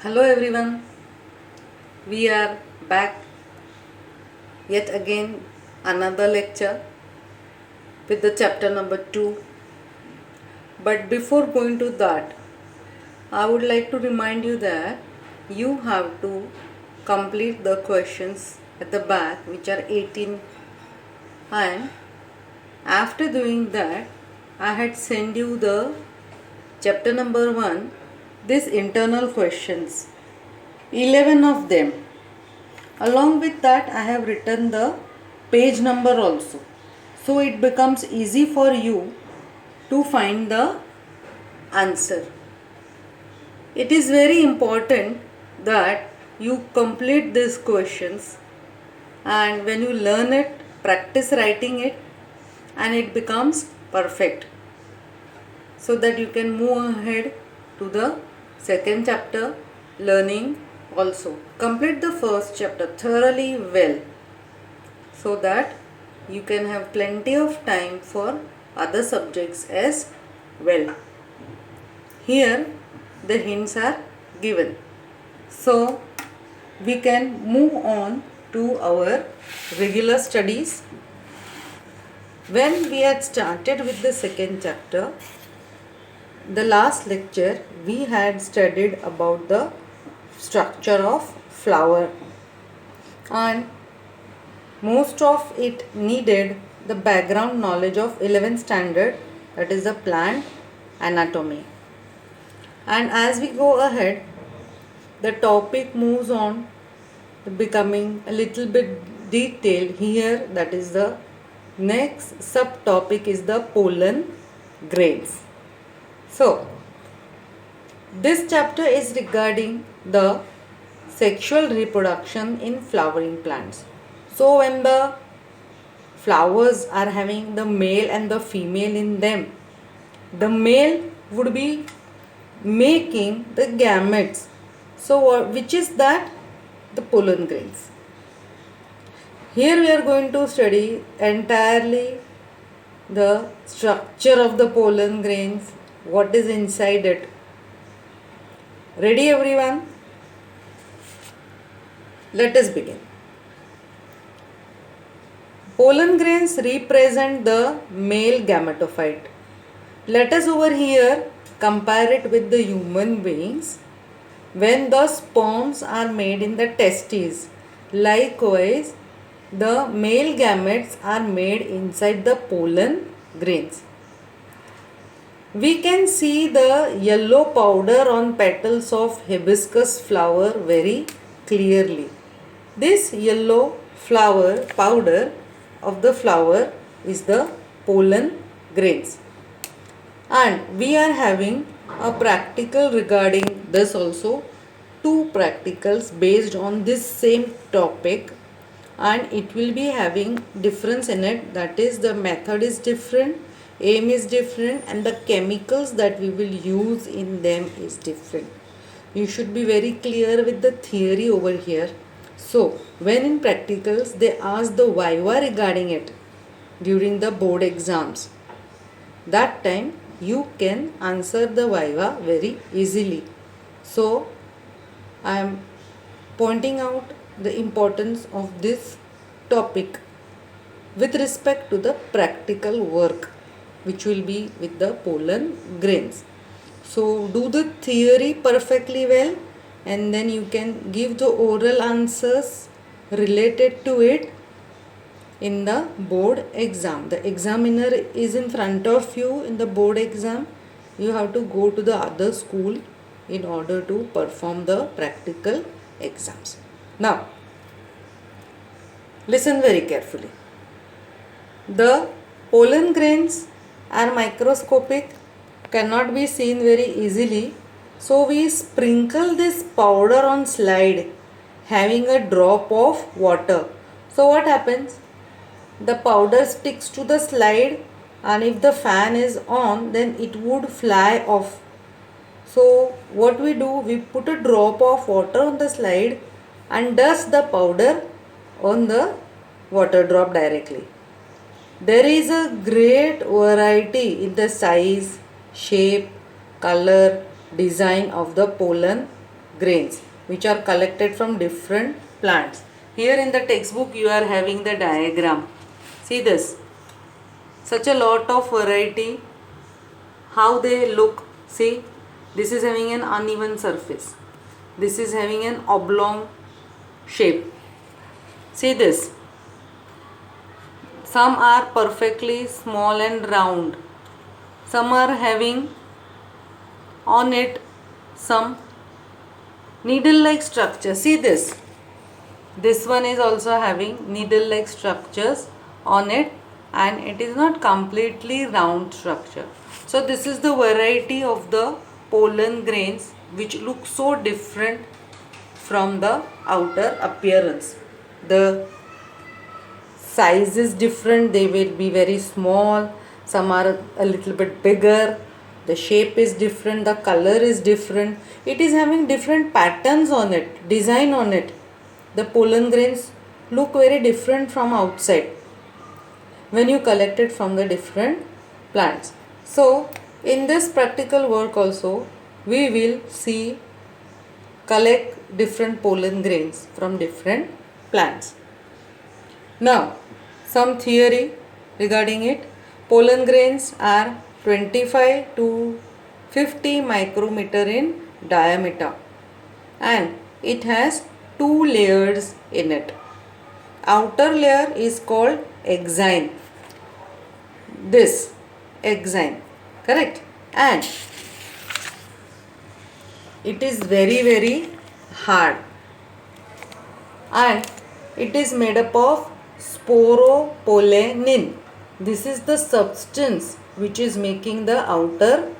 Hello everyone, we are back yet again another lecture with the chapter number 2. But before going to that, I would like to remind you that you have to complete the questions at the back, which are 18, and after doing that, I had sent you the chapter number 1, these internal questions, 11 of them. Along with that, I have written the page number also. So it becomes easy for you to find the answer. It is very important that you complete these questions, and when you learn it, practice writing it, and it becomes perfect, so that you can move ahead to the second chapter learning also. Complete the first chapter thoroughly well, so that you can have plenty of time for other subjects as well. Here the hints are given, so we can move on to our regular studies. When we had started with the second chapter, the last lecture we had studied about the structure of flower, and most of it needed the background knowledge of 11th standard, that is the plant anatomy. And as we go ahead, the topic moves on becoming a little bit detailed here. That is the next subtopic is the pollen grains. So this chapter is regarding the sexual reproduction in flowering plants. So when the flowers are having the male and the female in them, the male would be making the gametes. So which is that? The pollen grains. Here we are going to study entirely the structure of the pollen grains, what is inside it. Ready everyone? Let us begin. Pollen grains represent the male gametophyte. Let us over here compare it with the human beings. When the sperms are made in the testes, likewise the male gametes are made inside the pollen grains. We can see the yellow powder on petals of hibiscus flower very clearly. This yellow flower powder of the flower is the pollen grains. And we are having a practical regarding this also, two practicals based on this same topic, and it will be having difference in it, that is the method is different, aim is different, and the chemicals that we will use in them is different. You should be very clear with the theory over here. So when in practicals they ask the viva regarding it during the board exams, that time you can answer the viva very easily. So I am pointing out the importance of this topic with respect to the practical work, which will be with the pollen grains. So do the theory perfectly well, and then you can give the oral answers related to it in the board exam. The examiner is in front of you in the board exam. You have to go to the other school in order to perform the practical exams. Now listen very carefully. The pollen grains are microscopic, cannot be seen very easily. So we sprinkle this powder on slide having a drop of water. So what happens? The powder sticks to the slide, and if the fan is on, then it would fly off. So what we do, we put a drop of water on the slide and dust the powder on the water drop directly. There is a great variety in the size, shape, color, design of the pollen grains which are collected from different plants. Here in the textbook you are having the diagram. See this. Such a lot of variety. How they look. See, this is having an uneven surface. This is having an oblong shape. See this. Some are perfectly small and round. Some are having on it some needle-like structure. See this. This one is also having needle-like structures on it, and it is not completely round structure. So this is the variety of the pollen grains which look so different from the outer appearance. The size is different, they will be very small, some are a little bit bigger, the shape is different, the color is different, it is having different patterns on it, design on it. The pollen grains look very different from outside when you collect it from the different plants. So in this practical work also we will see collect different pollen grains from different plants. Now some theory regarding it. Pollen grains are 25 to 50 micrometer in diameter and it has two layers in it. Outer layer is called exine. This exine, correct? And it is very hard and it is made up of sporopollenin. This is the substance which is making the outer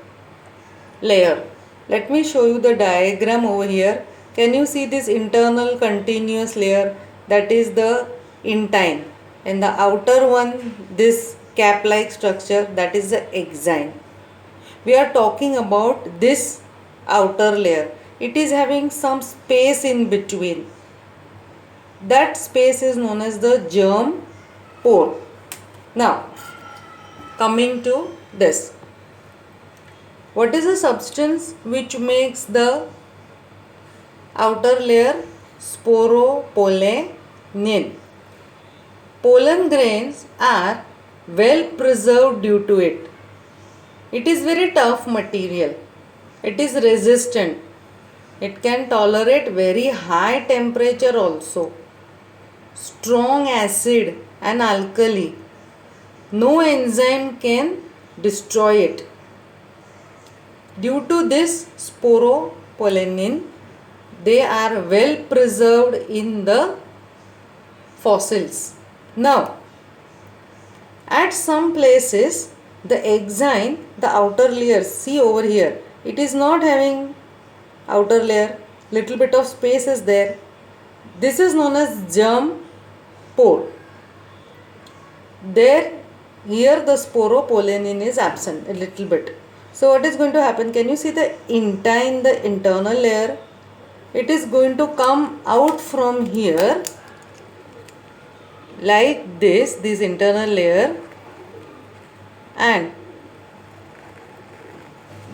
layer. Let me show you the diagram over here. Can you see this internal continuous layer? That is the intine, and the outer one, this cap like structure, that is the exine. We are talking about this outer layer. It is having some space in between. That space is known as the germ pore. Now coming to this, what is the substance which makes the outer layer? Sporopollenin. Pollen grains are well preserved due to it. It is very tough material. It is resistant. It can tolerate very high temperature also. Strong acid and alkali. No enzyme can destroy it. Due to this sporopollenin, they are well preserved in the fossils. Now, at some places, the exine, the outer layer, see over here, it is not having outer layer, little bit of space is there. This is known as germ pore. There, here the sporopollenin is absent a little bit. So what is going to happen? Can you see the intine, the internal layer? It is going to come out from here like this internal layer, and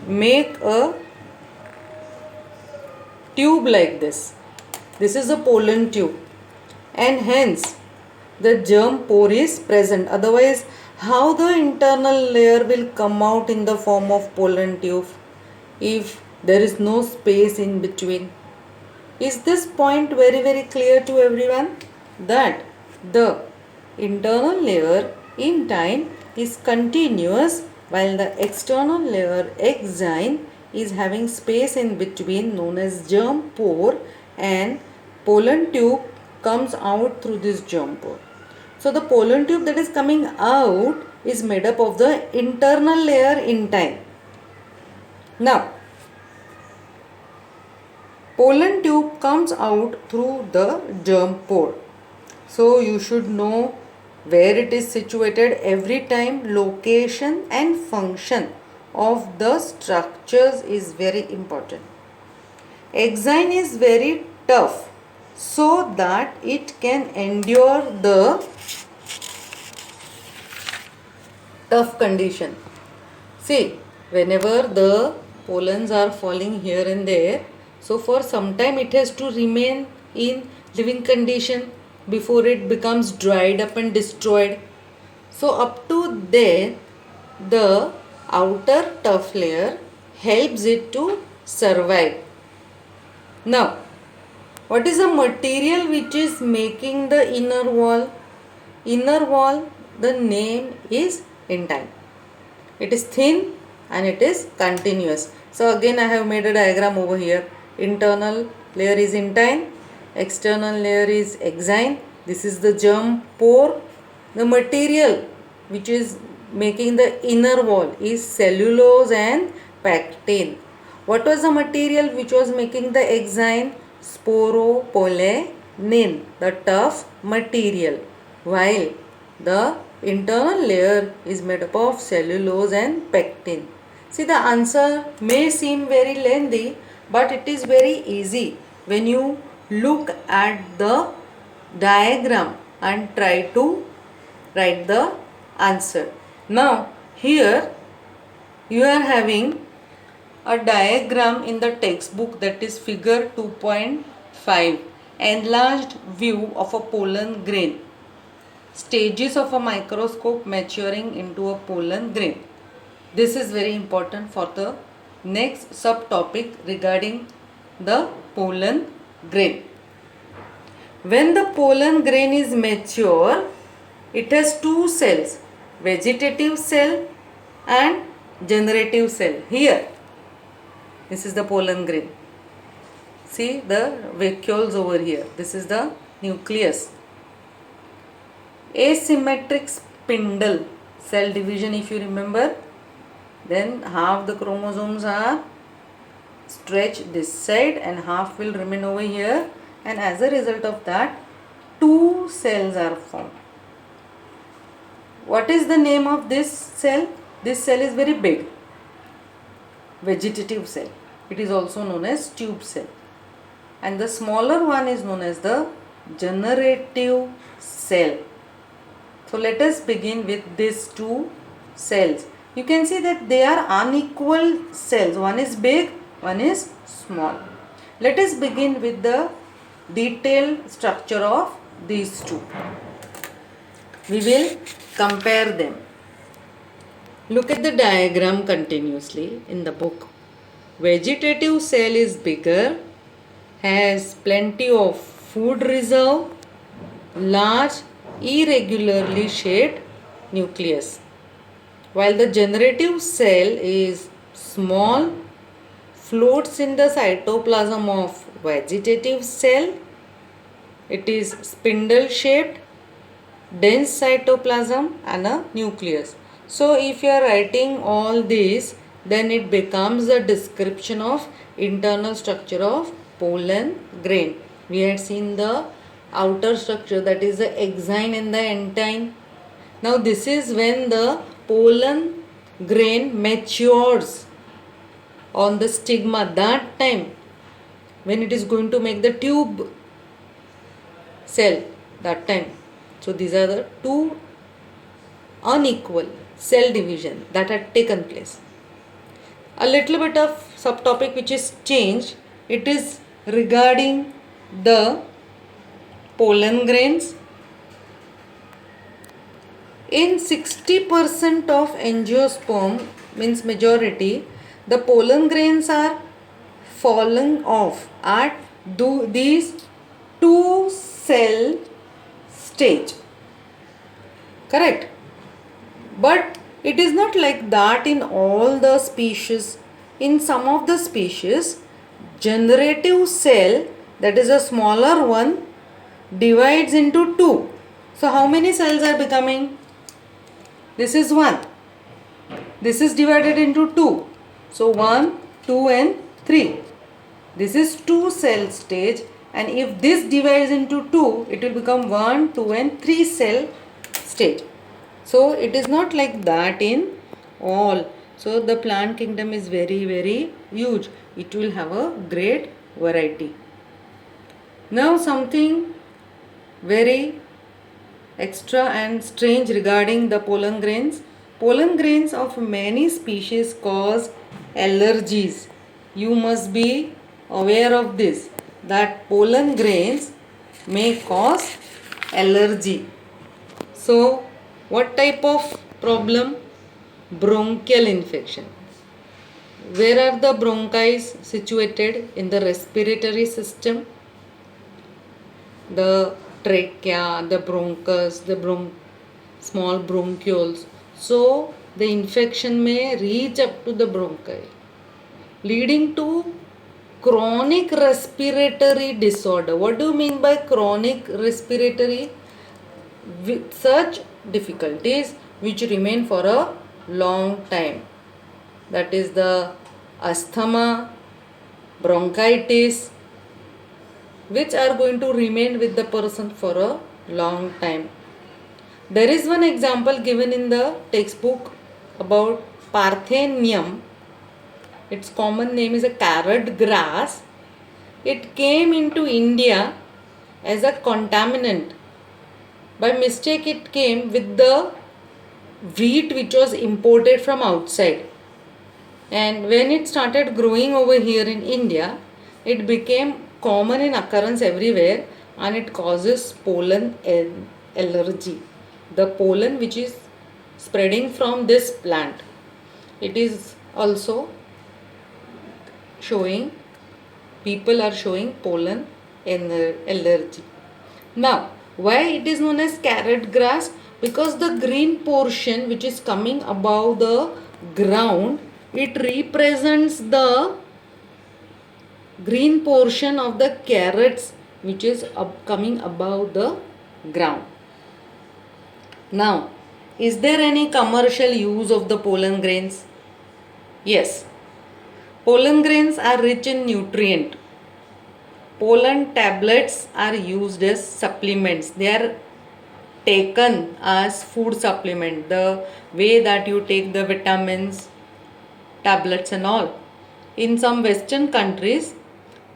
make a tube like this. This is a pollen tube, and hence the germ pore is present. Otherwise, how the internal layer will come out in the form of pollen tube if there is no space in between? Is this point very clear to everyone? That the internal layer intine is continuous while the external layer exine is having space in between known as germ pore, and pollen tube comes out through this germ pore. So the pollen tube that is coming out is made up of the internal layer intine. Now, pollen tube comes out through the germ pore. So you should know where it is situated every time. Location and function of the structures is very important. Exine is very tough so that it can endure the tough condition. See, whenever the pollens are falling here and there, So for some time it has to remain in living condition before it becomes dried up and destroyed. So up to there, the outer tough layer helps it to survive. Now, what is the material which is making the inner wall? Inner wall, the name is intine. It is thin and it is continuous. So again I have made a diagram over here. Internal layer is intine, external layer is exine. This is the germ pore. The material which is making the inner wall is cellulose and pectin. What was the material which was making the exine? Sporopollenin, the tough material, while the internal layer is made up of cellulose and pectin. See, the answer may seem very lengthy, but it is very easy when you look at the diagram and try to write the answer. Now, here you are having a diagram in the textbook, that is figure 2.5, enlarged view of a pollen grain. Stages of a microscope maturing into a pollen grain. This is very important for the next subtopic regarding the pollen grain. When the pollen grain is mature, it has two cells, vegetative cell and generative cell. Here, this is the pollen grain. See the vacuoles over here. This is the nucleus. Asymmetric spindle cell division, if you remember, then half the chromosomes are stretched this side and half will remain over here, and as a result of that two cells are formed. What is the name of this cell? This cell is very big, vegetative cell. It is also known as tube cell, and the smaller one is known as the generative cell. So let us begin with these two cells. You can see that they are unequal cells. One is big, one is small. Let us begin with the detailed structure of these two. We will compare them. Look at the diagram continuously in the book. Vegetative cell is bigger, has plenty of food reserve, large irregularly shaped nucleus, while the generative cell is small, floats in the cytoplasm of vegetative cell. It is spindle shaped, dense cytoplasm and a nucleus. So if you are writing all this, then it becomes a description of internal structure of pollen grain. We had seen the outer structure, that is the exine and the intine. Now this is when the pollen grain matures on the stigma, that time when it is going to make the tube cell, that time. So these are the two unequal cell division that had taken place. A little bit of subtopic which is changed, it is regarding the pollen grains. In 60% of angiosperm, means majority, the pollen grains are falling off at these two cell stage. Correct? But it is not like that in all the species. In some of the species, generative cell, that is a smaller one, divides into two. So how many cells are becoming? This is 1. This is divided into 2. So 1, 2 and 3. This is 2 cell stage, and if this divides into 2, it will become 1, 2 and 3 cell stage. So it is not like that in all. So the plant kingdom is very, very huge. It will have a great variety. Now something very extra and strange regarding the pollen grains. Pollen grains of many species cause allergies. You must be aware of this, that pollen grains may cause allergy. So, what type of problem? Bronchial infection. Where are the bronchi situated? In the respiratory system. The trachea, the bronchus, the small bronchioles. So, the infection may reach up to the bronchi, leading to chronic respiratory disorder. What do you mean by chronic respiratory? With such difficulties which remain for a long time. That is the asthma, bronchitis, which are going to remain with the person for a long time. There is one example given in the textbook about Parthenium. Its common name is a carrot grass. It came into India as a contaminant. By mistake, it came with the wheat which was imported from outside. And when it started growing over here in India, it became common in occurrence everywhere, and it causes pollen allergy. The pollen which is spreading from this plant, it is also showing, people are showing pollen allergy. Now, why it is known as carrot grass? Because the green portion which is coming above the ground, it represents the green portion of the carrots which is coming above the ground. Now, is there any commercial use of the pollen grains? Yes. Pollen grains are rich in nutrient. Pollen tablets are used as supplements. They are taken as food supplement. The way that you take the vitamins, tablets and all. In some western countries,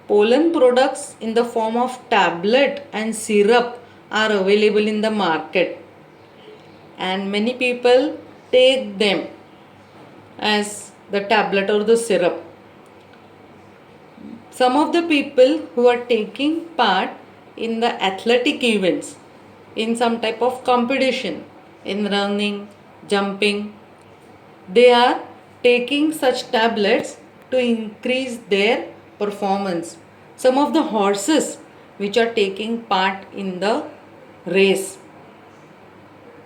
pollen products in the form of tablet and syrup are available in the market, and many people take them as the tablet or the syrup. Some of the people who are taking part in the athletic events, in some type of competition, in running, jumping, they are taking such tablets to increase their performance. Some of the horses which are taking part in the race,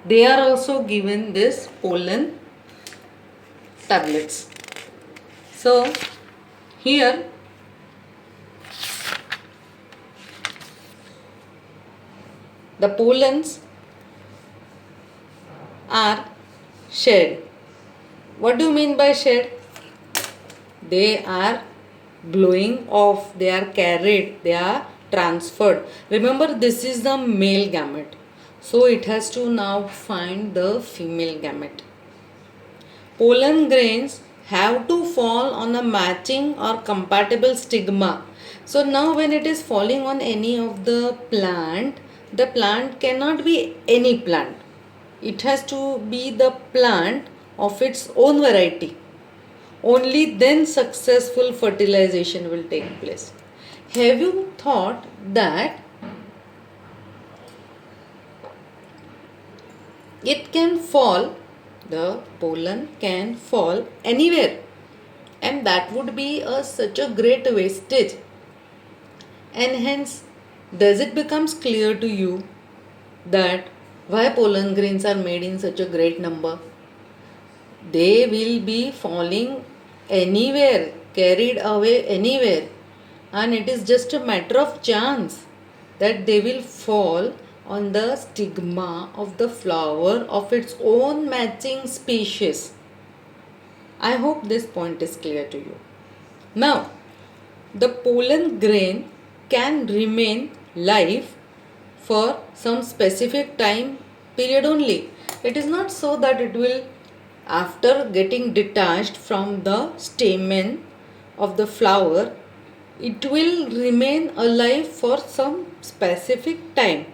they are also given this pollen tablets. So here the pollens are shed. What do you mean by shed? They are blowing off, they are carried, they are transferred. Remember, this is the male gamete, so it has to now find the female gamete. Pollen grains have to fall on a matching or compatible stigma. So now when it is falling on any of the plant cannot be any plant. It has to be the plant of its own variety. Only then successful fertilization will take place. Have you thought that it can fall, the pollen can fall anywhere, and that would be such a great wastage? And hence, does it becomes clear to you that why pollen grains are made in such a great number? They will be falling anywhere, carried away anywhere, and it is just a matter of chance that they will fall on the stigma of the flower of its own matching species. I hope this point is clear to you. Now, the pollen grain can remain live for some specific time period only. It is not so that it will, after getting detached from the stamen of the flower, it will remain alive for some specific time.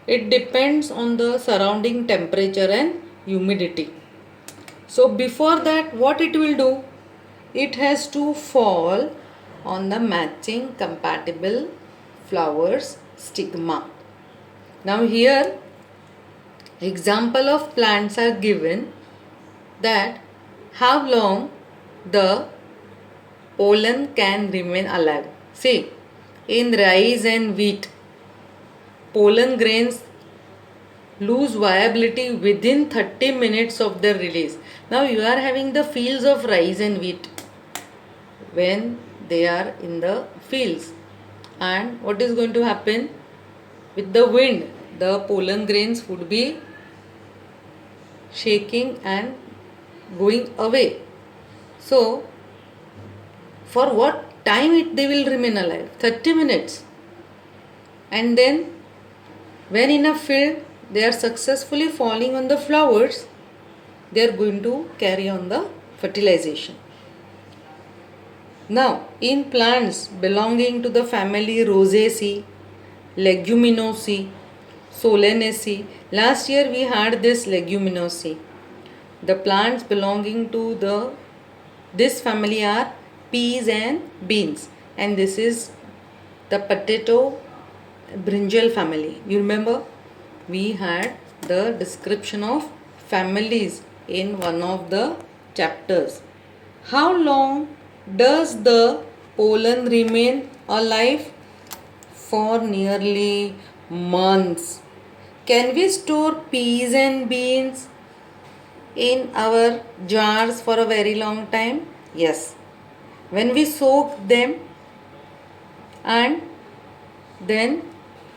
It depends on the surrounding temperature and humidity. So before that, what it will do? It has to fall on the matching compatible flowers stigma. Now here example of plants are given that how long the pollen can remain alive. See, in rice and wheat, pollen grains lose viability within 30 minutes of their release. Now you are having the fields of rice and wheat when they are in the fields, and what is going to happen with the wind? The pollen grains would be shaking and going away. So for what time they will remain alive? 30 minutes. And then when in a field they are successfully falling on the flowers, they are going to carry on the fertilization. Now in plants belonging to the family Rosaceae, Leguminosae, Solanaceae, last year we had this Leguminosae. The plants belonging to this family are peas and beans, and this is the potato brinjal family. You remember we had the description of families in one of the chapters. How long does the pollen remain alive? For nearly months. Can we store peas and beans in our jars for a very long time? Yes. When we soak them, and then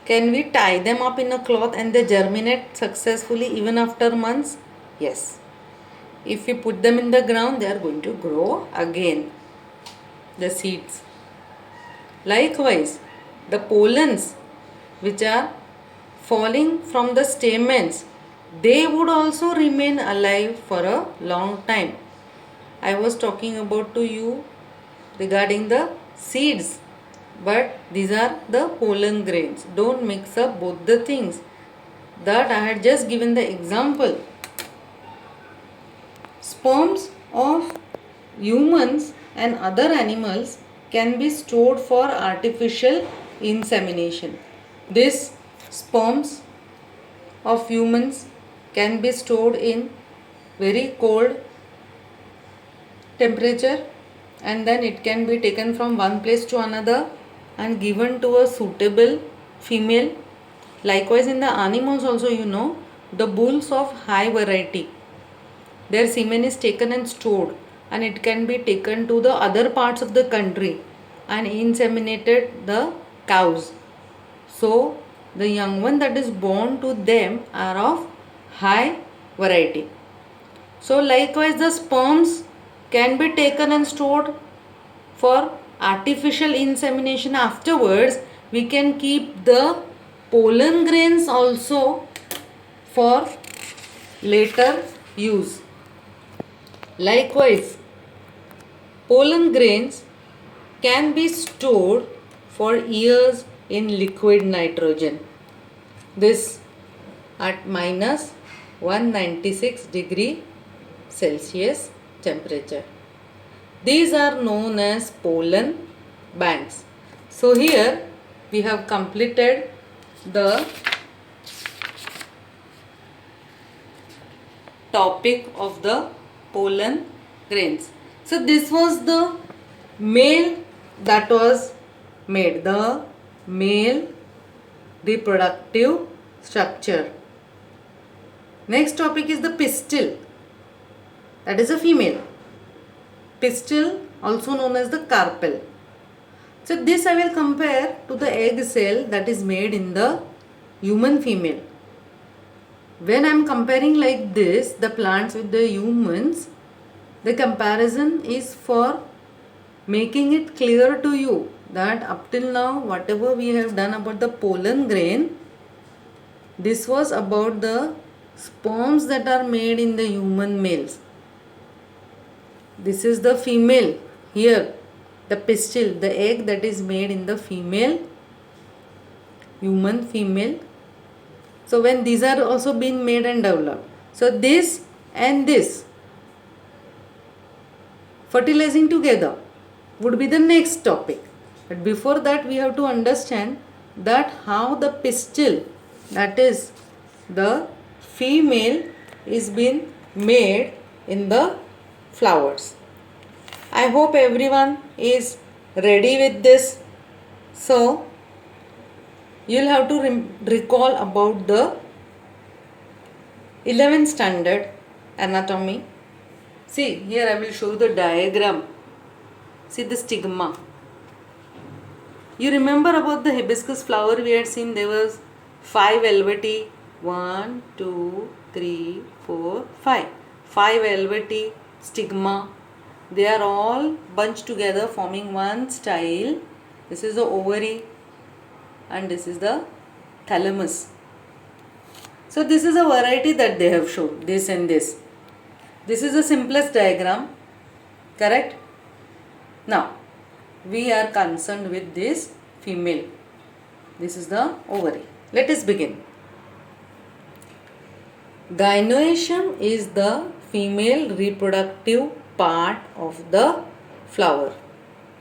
can we tie them up in a cloth and they germinate successfully even after months? Yes. If we put them in the ground, they are going to grow again, the seeds. Likewise, the pollens which are falling from the stamens, they would also remain alive for a long time. I was talking about to you regarding the seeds, but these are the pollen grains. Don't mix up both the things. That I had just given the example. Sperms of humans and other animals can be stored for artificial insemination. These sperms of humans can be stored in very cold temperature, and then it can be taken from one place to another and given to a suitable female. Likewise in the animals also, the bulls of high variety, their semen is taken and stored, and it can be taken to the other parts of the country and inseminated the cows. So the young one that is born to them are of high variety. So likewise the sperms can be taken and stored for artificial insemination. Afterwards we can keep the pollen grains also for later use. Likewise, pollen grains can be stored for years in liquid nitrogen. This at minus 196 degree Celsius temperature. These are known as pollen banks. So here we have completed the topic of the pollen grains. So this was the male that was made, the male reproductive structure. Next topic is the pistil, that is a female. Pistil also known as the carpel. So this I will compare to the egg cell that is made in the human female. When I am comparing like this, the plants with the humans, the comparison is for making it clear to you that up till now whatever we have done about the pollen grain, this was about the sperms that are made in the human males. This is the female here, the pistil, the egg that is made in the female, human female. So when these are also being made and developed, so this and this fertilizing together, would be the next topic. But before that, we have to understand that how the pistil, that is the female, is being made in the flowers. I hope everyone is ready with this. So you'll have to recall about the 11th standard anatomy. See, here I will show you the diagram. See the stigma. You remember about the hibiscus flower we had seen, there was 5 velvety, 1, 2, 3, 4, 5. 5 velvety stigma. They are all bunched together forming one style. This is the ovary and this is the thalamus. So this is a variety that they have shown, this and this. This is the simplest diagram, correct? Now, we are concerned with this female. This is the ovary. Let us begin. Gynoecium is the female reproductive part of the flower.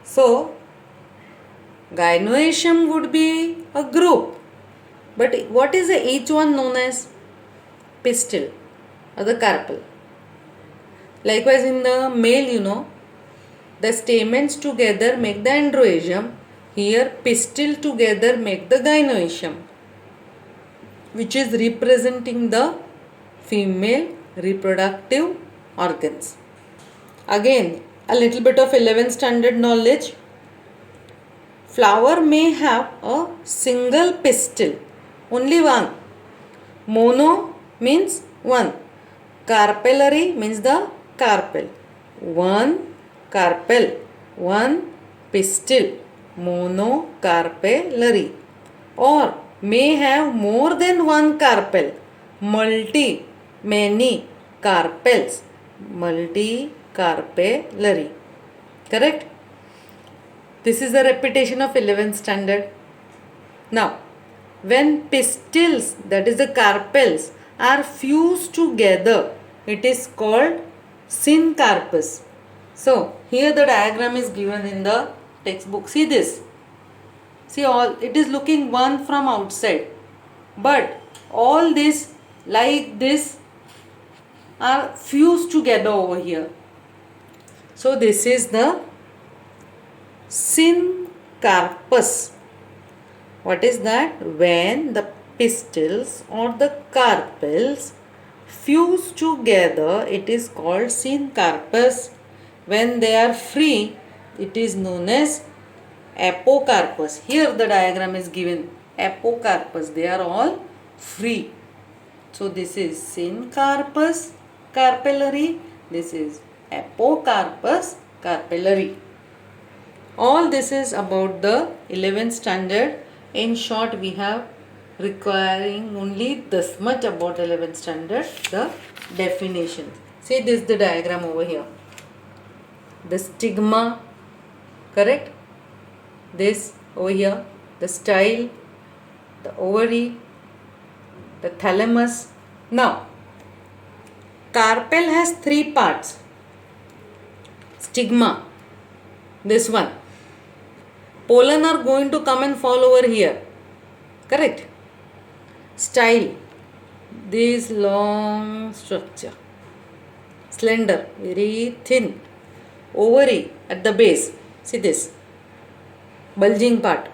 So, gynoecium would be a group. But what is each one known as? Pistil or the carpel. Likewise, in the male, the stamens together make the androecium. Here, pistil together make the gynoecium, which is representing the female reproductive organs. Again, a little bit of 11th standard knowledge. Flower may have a single pistil, only one. Mono means one. Carpellary means the carpel. One carpel, one pistil, monocarpellary. Or may have more than one carpel, many carpels, multicarpellary. Correct? This is a repetition of 11th standard. Now, when pistils, that is the carpels, are fused together, it is called syncarpus. So, here the diagram is given in the textbook. See this. See, all it is looking one from outside, but all this like this are fused together over here. So, this is the syncarpus. What is that? When the pistils or the carpels fuse together, it is called syncarpus. When they are free, it is known as apocarpus. Here the diagram is given. Apocarpus. They are all free. So this is syncarpus carpellary. This is apocarpus carpellary. All this is about the 11th standard. In short, we have requiring only this much about 11th standard, the definition. See, this is the diagram over here. The stigma, correct? This over here, the style, the ovary, the thalamus. Now, carpel has 3 parts. Stigma, this one. Pollen are going to come and fall over here, correct? Style, this long structure, slender, very thin. Ovary at the base, see this bulging part.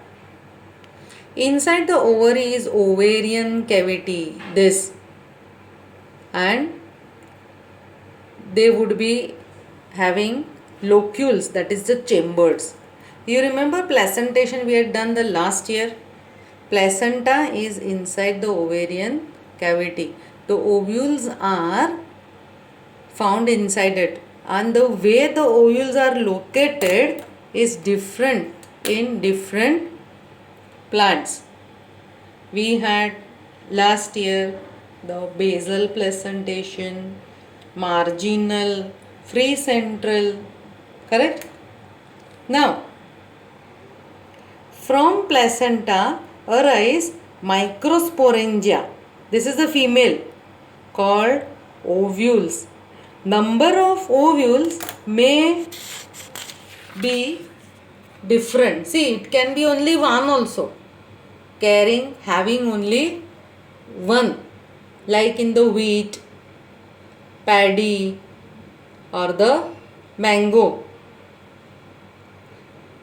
Inside the ovary is ovarian cavity, this, and they would be having locules, that is the chambers. You remember placentation we had done the last year? Placenta is inside the ovarian cavity. The ovules are found inside it, and the way the ovules are located is different in different plants. We had last year the basal placentation, marginal, free central, correct? Now, from placenta arise microsporangia. This is the female called ovules. Number of ovules may be different. See, it can be only one also. Carrying, having only one. Like in the wheat, paddy, or the mango.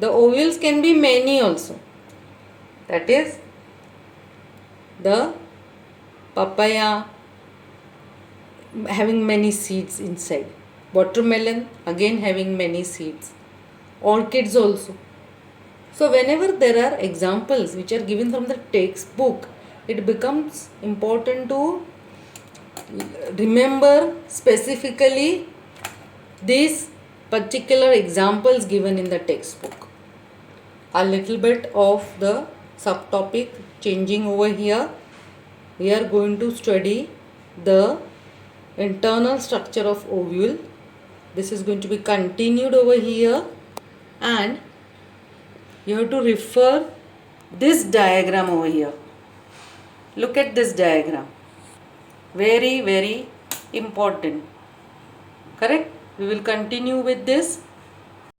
The ovules can be many also. That is the papaya having many seeds inside. Watermelon again having many seeds. Orchids also. So whenever there are examples which are given from the textbook, it becomes important to remember specifically these particular examples given in the textbook. A little bit of the subtopic changing over here. We are going to study the internal structure of ovule. This is going to be continued over here, and you have to refer this diagram over here. Look at this diagram. Very, very important. Correct? We will continue with this